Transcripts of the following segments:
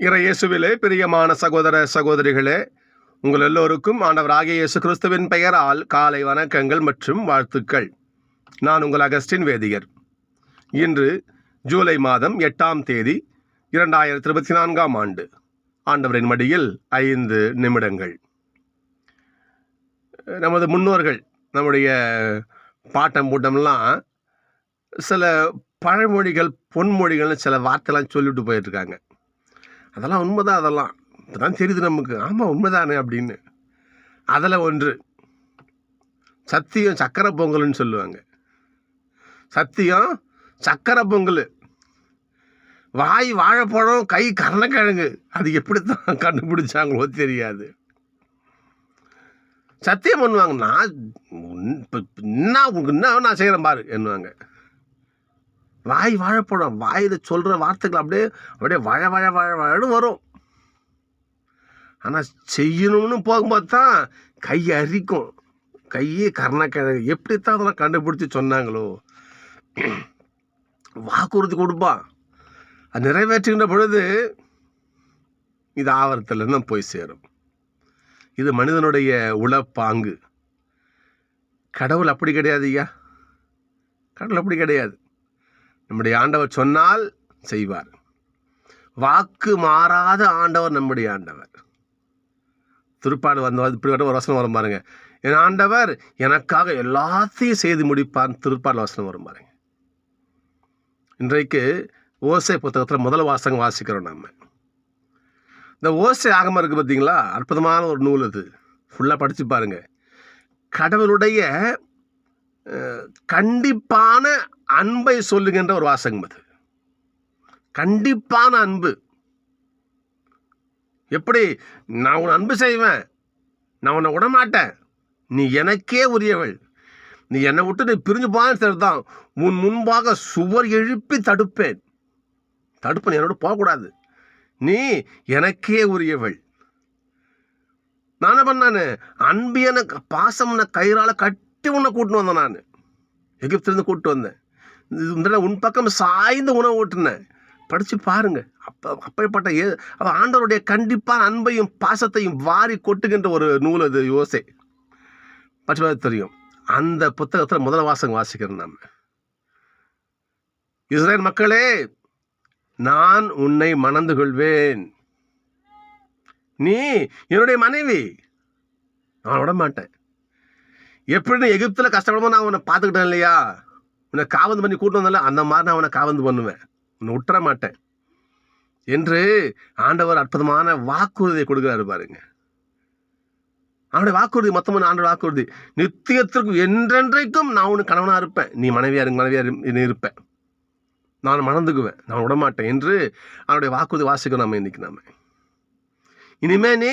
இறையேசுவிலே பிரியமான சகோதர சகோதரிகளே, உங்கள் எல்லோருக்கும் ஆண்டவராகிய இயேசு கிறிஸ்துவின் பெயரால் காலை வணக்கங்கள் மற்றும் வாழ்த்துக்கள். நான் உங்கள் அகஸ்டின் வேதியர். இன்று ஜூலை மாதம் 8ஆம் தேதி 2024ஆம் ஆண்டு. ஆண்டவரின் மடியில் 5 நிமிடங்கள். நமது முன்னோர்கள், நம்முடைய பாட்டம் பூட்டம்லாம் சில பழமொழிகள், பொன்மொழிகள்னு சில வார்த்தைலாம் சொல்லிவிட்டு போயிட்டுருக்காங்க. அதெல்லாம் உண்மைதான். அதெல்லாம் இப்போ தான் தெரியுது நமக்கு. ஆமாம், உண்மைதானே அப்படின்னு. அதில் ஒன்று, சத்தியம் சக்கரை பொங்கல்னு சொல்லுவாங்க. சத்தியம் சக்கரை பொங்கல். வாய் வாழைப்பழம், கை கருணக்கிழங்கு. அது எப்படி தான் கண்டுபிடிச்சாங்களோ தெரியாது. சத்தியம் பண்ணுவாங்க, நான் என்ன நான் செய்கிறேன் பாரு என்னவாங்க. வாய் வாழைப்பழம், வாயில் சொல்கிற வார்த்தைகள் அப்படியே அப்படியே வழன்னு வரும். ஆனால் செய்யணும்னு போகும்போது தான் கை அரிக்கும், கையே கருணக்கிழங்கு. எப்படித்தான் அதெல்லாம் கண்டுபிடிச்சி சொன்னாங்களோ. வாக்குறுதி கொடுப்பான், அது நிறைவேற்றுகின்ற பொழுது இது ஆவரத்துலேருந்து போய் சேரும். இது மனிதனுடைய உளப்பாங்கு. கடவுள் அப்படி கிடையாது ஐயா. கடவுள் அப்படி கிடையாது. நம்முடைய ஆண்டவர் சொன்னால் செய்வார். வாக்கு மாறாத ஆண்டவர் நம்முடைய ஆண்டவர். திருப்பாடு வந்த இப்படி வர ஒரு வசனம் வரும் பாருங்க. என் ஆண்டவர் எனக்காக எல்லாத்தையும் செய்து முடிப்பான். திருப்பாடு வசனம் வரும் பாருங்க. இன்றைக்கு ஓசை புத்தகத்தில் முதல் வாசகம் வாசிக்கிறோம் நம்ம. இந்த ஓசை ஆகமம் இருக்குது பார்த்தீங்களா, அற்புதமான ஒரு நூல். அது ஃபுல்லாக படித்து பாருங்க. கடவுளுடைய கண்டிப்பான அன்பை சொல்லுகின்ற ஒரு வாசகம் அது. கண்டிப்பான அன்பு. எப்படி? நான் உன்னை அன்பு செய்வேன், நான் உன்னை விடமாட்டேன், நீ எனக்கே உரியவள், நீ என்னை விட்டு நீ பிரிஞ்சு போன்னு தான் உன் முன்பாக சுவர் எழுப்பி தடுப்பேன். என்னோட போகக்கூடாது, நீ எனக்கே உரியவள். நான் என்ன பண்ணானு, அன்பியன பாசம்ன கயிறால கட்டி உன்னை கூட்டின்னு வந்தேன். நான் எகிப்திலிருந்து கூப்பிட்டு வந்தேன். உன் பக்கம் சாய்ந்து உணவு ஊட்டினேன். படித்து பாருங்க. அப்படிப்பட்ட ஆண்டவருடைய கண்டிப்பான அன்பையும் பாசத்தையும் வாரி கொட்டுகின்ற ஒரு நூல் அது யோசை. படிச்சு தெரியும். அந்த புத்தகத்தில் முதல் வாசகம் வாசிக்கிறோம் நம்ம. இஸ்ரேல் மக்களே, நான் உன்னை மணந்து கொள்வேன், நீ என்னுடைய மனைவி, நான் விட மாட்டேன். எப்படின்னு எகிப்தில் கஷ்டப்படாம நான் உன்னை பார்த்துக்கிட்டேன் இல்லையா, உன்னை காவந்து பண்ணி கூட்டு வந்தால, அந்த மாதிரி நான் உன்னை காவந்து பண்ணுவேன், உன்னை விட்டுற மாட்டேன் என்று ஆண்டவர் அற்புதமான வாக்குறுதியை கொடுக்குறாரு பாருங்க. அவனுடைய வாக்குறுதி மொத்தமான ஆண்டவர் வாக்குறுதி. நித்தியத்திற்கும் என்றென்றைக்கும் நான் உனக்கு கணவனாக இருப்பேன், நீ மனைவியாக இருப்பேன், நான் மணந்துக்குவேன், நான் விடமாட்டேன் என்று அவனுடைய வாக்குறுதி வாசிக்கணும் நம்ம இன்னைக்கு. நாம இனிமே நீ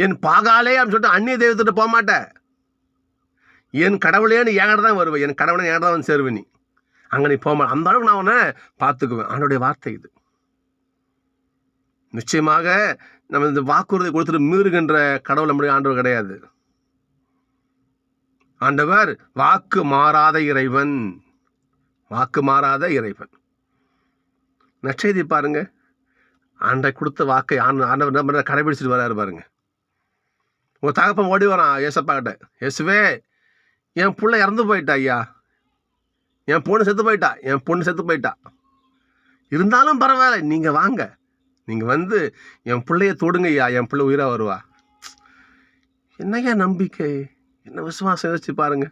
என் பாகாலே அப்படின்னு சொல்லிட்டு அந்நிய தெய்வத்திட்ட போக மாட்டேன், என் கடவுளேன்னு என்கிட்ட தான் வருவேன், என் கடவுளை என்கிட்ட தான் வந்து சேருவேன், நீ அங்கே நீ போக. அந்த அளவுக்கு நான் உன்னை பார்த்துக்குவேன். அவனுடைய வார்த்தை இது. நிச்சயமாக நம்ம இந்த வாக்குறுதி கொடுத்துட்டு மீறுகின்ற கடவுள் நம்முடைய ஆண்டவர் கிடையாது. ஆண்டவர் வாக்கு மாறாத இறைவன், வாக்கு மாறாத இறைவன். நற்செய்தி பாருங்க. ஆண்டை கொடுத்த வாக்கை ஆண்டவர் கடைபிடிச்சிட்டு வராரு பாருங்க. உங்க தகப்பன் ஓடி வரான் ஏசப்பா கிட்ட, இயேசுவே என் புள்ள இறந்து போயிட்டா ஐயா, என் பொண்ணு செத்து போயிட்டா, இருந்தாலும் பரவாயில்ல, நீங்கள் வாங்க, நீங்கள் வந்து என் பிள்ளைய தொடுங்க ஐயா, என் பிள்ளை உயிராக வருவா. என்னையா நம்பிக்கை, என்ன விசுவாசம் வச்சு பாருங்க.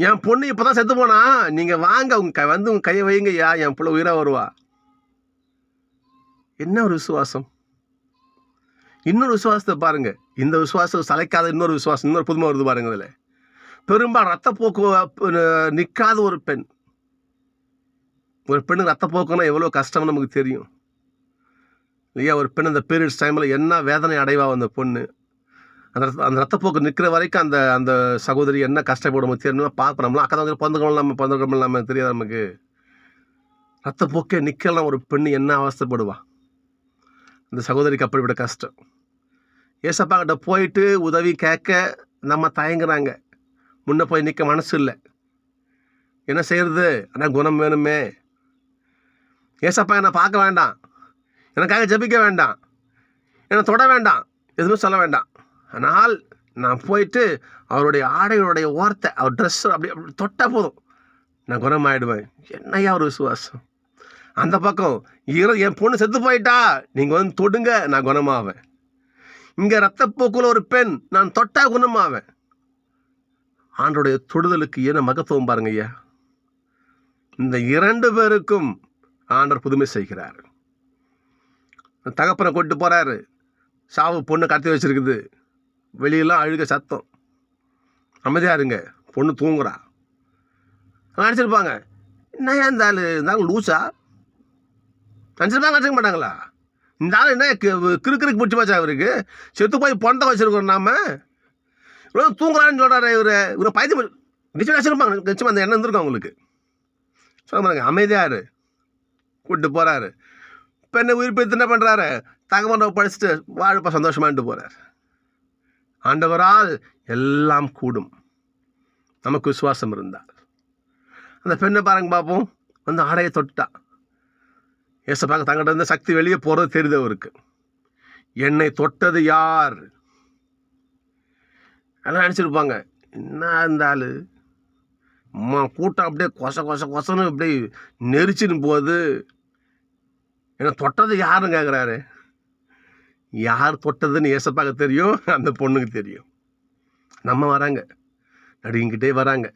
என் பொண்ணு இப்போ தான் செத்து போனா, நீங்கள் வாங்க, உங்கள் கையை வைங்க ஐயா, என் பிள்ளை உயிராக வருவா. என்ன ஒரு விசுவாசம். இன்னொரு விசுவாசத்தை பாருங்க. இந்த விசுவாசம் சளைக்காத இன்னொரு விசுவாசம், இன்னொரு புதுமை வருது பாருங்க. அதில் பெரும்பாலும் ரத்தப்போக்கு நிற்காத ஒரு பெண். ஒரு பெண்ணுக்கு ரத்தப்போக்குன்னா எவ்வளோ கஷ்டம் நமக்கு தெரியும் இல்லையா. ஒரு பெண் அந்த பீரியட்ஸ் டைமில் என்ன வேதனை அடைவா அந்த பொண்ணு. அந்த ரத்தப்போக்கு நிற்கிற வரைக்கும் அந்த அந்த சகோதரி என்ன கஷ்டப்படும் தெரியணும். பார்ப்போம். நம்மளாம் அக்கா தான் பிறந்துக்கணும் நம்ம தெரியாது நமக்கு. ரத்தப்போக்கே நிற்கலாம் ஒரு பெண் என்ன அவஸ்தைப்படுவா. அந்த சகோதரிக்கு அப்படிப்பட்ட கஷ்டம். ஏசப்பா கிட்ட போயிட்டு உதவி கேட்க நம்ம தயங்குறாங்க. முன்ன போய் நிற்க மனசு இல்லை. என்ன செய்யறது? ஆனால் குணம் வேணுமே. ஏசப்பா என்னை பார்க்க வேண்டாம், எனக்காக ஜெபிக்க வேண்டாம், என்னை தொட வேண்டாம், எதுவுமே சொல்ல வேண்டாம். ஆனால் நான் போயிட்டு அவருடைய ஆடைகளுடைய ஓரத்தை, அவர் ட்ரெஸ் அப்படி தொட்டால் போதும், நான் குணமாயிடுவேன். என்னையா ஒரு விசுவாசம்! அந்த பக்கம் என் பொண்ணு செத்து போயிட்டா, நீங்கள் வந்து தொடுங்க, நான் குணமாவேன். இங்கே ரத்தப்போக்குள்ள ஒரு பெண், நான் தொட்டா குணமாவேன். ஆண்டோடைய தொடுதலுக்கு என்ன மகத்துவம் பாருங்க ஐயா. இந்த 2 பேருக்கும் ஆண்டவர் புதுமை செய்கிறார். தகப்பனை கொண்டு போறாரு, சாவு பொண்ணு கடத்தி வச்சிருக்குது, வெளியெல்லாம் அழுக சத்தம், அமைதியா இருங்க, பொண்ணு தூங்குறா. நினச்சிருப்பாங்க, என்ன இருந்தாலும் லூசா நினச்சிருப்பாங்க, நினச்சிக்க மாட்டாங்களா? இந்த ஆள் என்ன கிறுக்கு பிடிச்சி வச்சா, அவருக்கு செத்து போய் பொண்ணை வச்சிருக்கோம் நாம, இவ்வளோ தூங்குறான்னு சொல்கிறாரு இவரை பைத்தியம் நிச்சயம் நினச்சிருப்பாங்க. நிச்சயமாக அந்த எண்ணம் இருந்திருக்கும் அவங்களுக்கு. சொல்ல பாருங்க, அமைதியாரு கூப்பிட்டு போகிறாரு. பெண்ணை உயிர்ப்பித்து என்ன பண்ணுறாரு, தகவலை படிச்சுட்டு வாழ்ப்பா சந்தோஷமான்ட்டு போகிறார். ஆண்டவரால் எல்லாம் கூடும், நமக்கு விசுவாசம் இருந்தால். அந்த பெண்ணை பாருங்க பார்ப்போம், வந்து ஆடையை தொட்டா. ஏசப்பாங்க தங்கிட்ட இருந்த சக்தி வெளியே போகிறது தெரியுது அவருக்கு. என்னை தொட்டது யார்? எல்லாம் நினச்சிருப்பாங்க, என்ன இருந்தாலும் கூட்டம் அப்படியே கொசன்னு அப்படியே நெரிச்சின்னு போகுது, என்னை தொட்டது யாருன்னு கேட்குறாரு. யார் தொட்டதுன்னு ஏசப்பாங்க தெரியும், அந்த பொண்ணுக்கு தெரியும். நம்ம வராங்க, நடிங்கிட்டே வராங்க,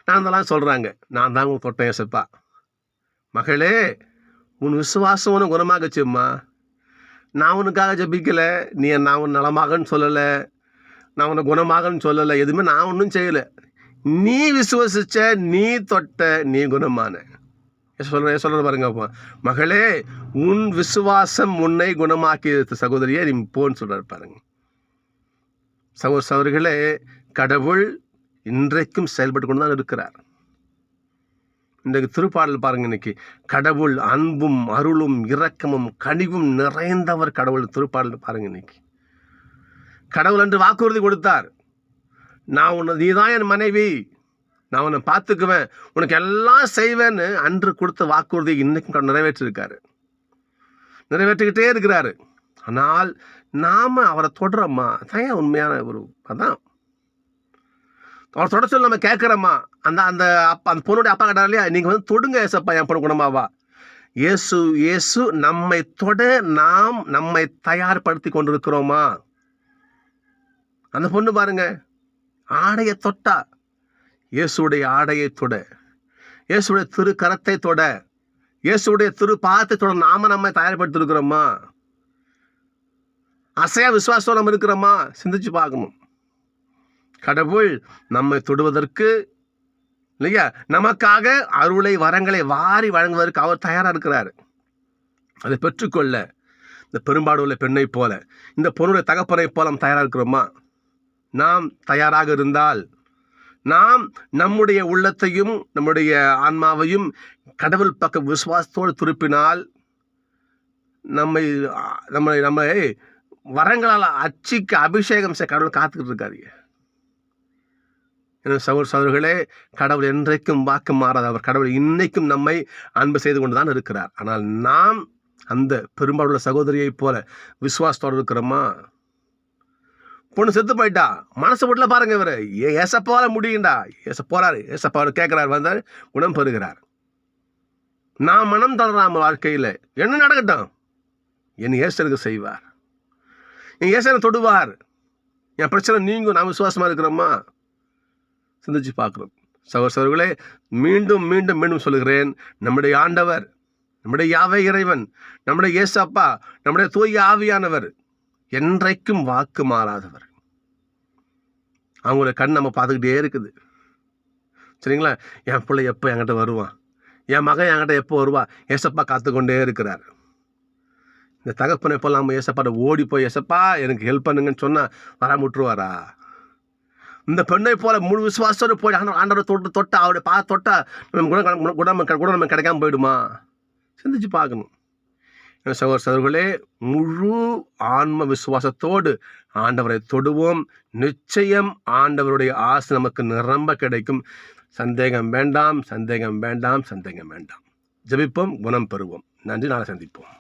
நான் அதெல்லாம் சொல்கிறாங்க, நான் தான் உங்க தொட்டேன் ஏசப்பா. மகளே, உன் விசுவாசம் உனக்கு குணமாகச்சும்மா. நான் உனக்காக ஜபிக்கலை, நான் உன் நலமாகன்னு சொல்லலை, நான் உன்னை குணமாகன்னு சொல்லலை, எதுவுமே நான் ஒன்றும் செய்யலை. நீ விசுவசிச்ச, நீ தொட்ட, நீ குணமான. சொல்ற பாருங்க, மகளே, உன் விசுவாசம் உன்னை குணமாக்கிய சகோதரியே, நீ போன்னு சொல்றாரு பாருங்க. சகோதரர்களே, கடவுள் இன்றைக்கும் செயல்பட்டு கொண்டு தான் இருக்கிறார். இன்றைக்கு திருப்பாடல் பாருங்க, இன்னைக்கு கடவுள் அன்பும் அருளும் இரக்கமும் கனிவும் நிறைந்தவர். கடவுள் திருப்பாடல் பாருங்க, இன்னைக்கு கடவுள் அன்று வாக்குறுதி கொடுத்தார், நீதான் என் மனைவி, நான் உன்னை பார்த்துக்குவேன், உனக்கு எல்லாம் செய்வேன்னு அன்று கொடுத்த வாக்குறுதி இன்னைக்கும் நிறைவேற்றிருக்காரு, நிறைவேற்றிக்கிட்டே இருக்கிறாரு. ஆனால் நாம அவரை தொடரம்மா, அதான் உண்மையான ஒரு, அதான் அவர் தொட சொல்லி நம்ம கேட்குறோம்மா. அந்த அப்பா, அந்த பொண்ணுடைய அப்பா கேட்டார் இல்லையா, நீங்கள் வந்து தொடுங்க ஏசப்பா, என் பொண்ணு குணமாவா. இயேசு நம்மை தொட நாம் நம்மை தயார்படுத்தி கொண்டிருக்கிறோமா? அந்த பொண்ணு பாருங்க, ஆடையை தொட்டா. இயேசுடைய ஆடையை தொட, இயேசுடைய திரு கரத்தை தொட, இயேசுடைய திரு பாதத்தை தொட நாம நம்மை தயார்படுத்தி இருக்கிறோமா? அசையா விசுவாசம் நம்ம இருக்கிறோமா? சிந்திச்சு பார்க்கணும். கடவுள் நம்மை தொடுவதற்கு இல்லையா, நமக்காக அருளை வரங்களை வாரி வழங்குவதற்கு அவர் தயாராக இருக்கிறார். அதை பெற்றுக்கொள்ள இந்த பெரும்பாடு உள்ள பெண்ணை போல, இந்த பொண்ணுடைய தகப்பனை போல நாம் தயாராக இருக்கிறோமா? நாம் தயாராக இருந்தால், நாம் நம்முடைய உள்ளத்தையும் நம்முடைய ஆன்மாவையும் கடவுள் பக்கம் விசுவாசத்தோடு திருப்பினால், நம்மை வரங்களால் அச்சிக்க அபிஷேகம் செய்ய கடவுள் காத்துக்கிட்டு இருக்காரு. சகோதரர்களே, கடவுள் என்றைக்கும் வாக்கு மாறாதவர். கடவுள் இன்னைக்கும் நம்மை அன்பு செய்து கொண்டுதான் இருக்கிறார். ஆனால் நாம் அந்த பெரும்பாலுள்ள சகோதரியை போல விசுவாசத்தோடு இருக்கிறோமா? பொண்ணு செத்து போயிட்டா, மனசு வீட்டில் பாருங்க, இவர் ஏசப்பால முடியுண்டா, போறாரு, ஏசப்பா கேட்கிறார், வந்தார், குணம் பெறுகிறார். நான் மனம் தளராம வாழ்க்கையில் என்ன நடக்கட்டும், என் ஏசனுக்கு செய்வார், என் ஏசனை தொடுவார், என் பிரச்சனை நீங்கும். நான் விசுவாசமா இருக்கிறோமா? சிந்திச்சு பார்க்கிறோம். சகோதரர்களே, மீண்டும் மீண்டும் மீண்டும் சொல்கிறேன், நம்முடைய ஆண்டவர், நம்முடைய யாவே இறைவன், நம்முடைய ஏசப்பா, நம்முடைய தூய ஆவியானவர் என்றைக்கும் வாக்கு மாறாதவர். அவங்களோட கண் நம்ம பார்த்துக்கிட்டே இருக்குது. சரிங்களா? என் பிள்ளை எப்போ என்கிட்ட வருவான், என் மகன் என்கிட்ட எப்போ வருவா, ஏசப்பா காத்துக்கொண்டே இருக்கிறார். இந்த தகப்பனை போல நம்ம ஏசப்பாட்ட ஓடி போய் ஏசப்பா எனக்கு ஹெல்ப் பண்ணுங்கன்னு சொன்னால் வராம விட்டுருவாரா? இந்த பெண்ணை போல முழு விசுவாசத்தோடு போய் ஆண்டவரை தொட்டா, அவருடைய தொட்டா நம்ம குணம் கிடைக்காம போயிடுமா? சிந்திச்சு பார்க்கணும். சகோதரர்களே, முழு ஆன்ம விசுவாசத்தோடு ஆண்டவரை தொடுவோம். நிச்சயம் ஆண்டவருடைய ஆசை நமக்கு நிரம்ப கிடைக்கும். சந்தேகம் வேண்டாம், சந்தேகம் வேண்டாம், சந்தேகம் வேண்டாம். ஜெபிப்போம், குணம் பெறுவோம். நன்றி, நாளை சந்திப்போம்.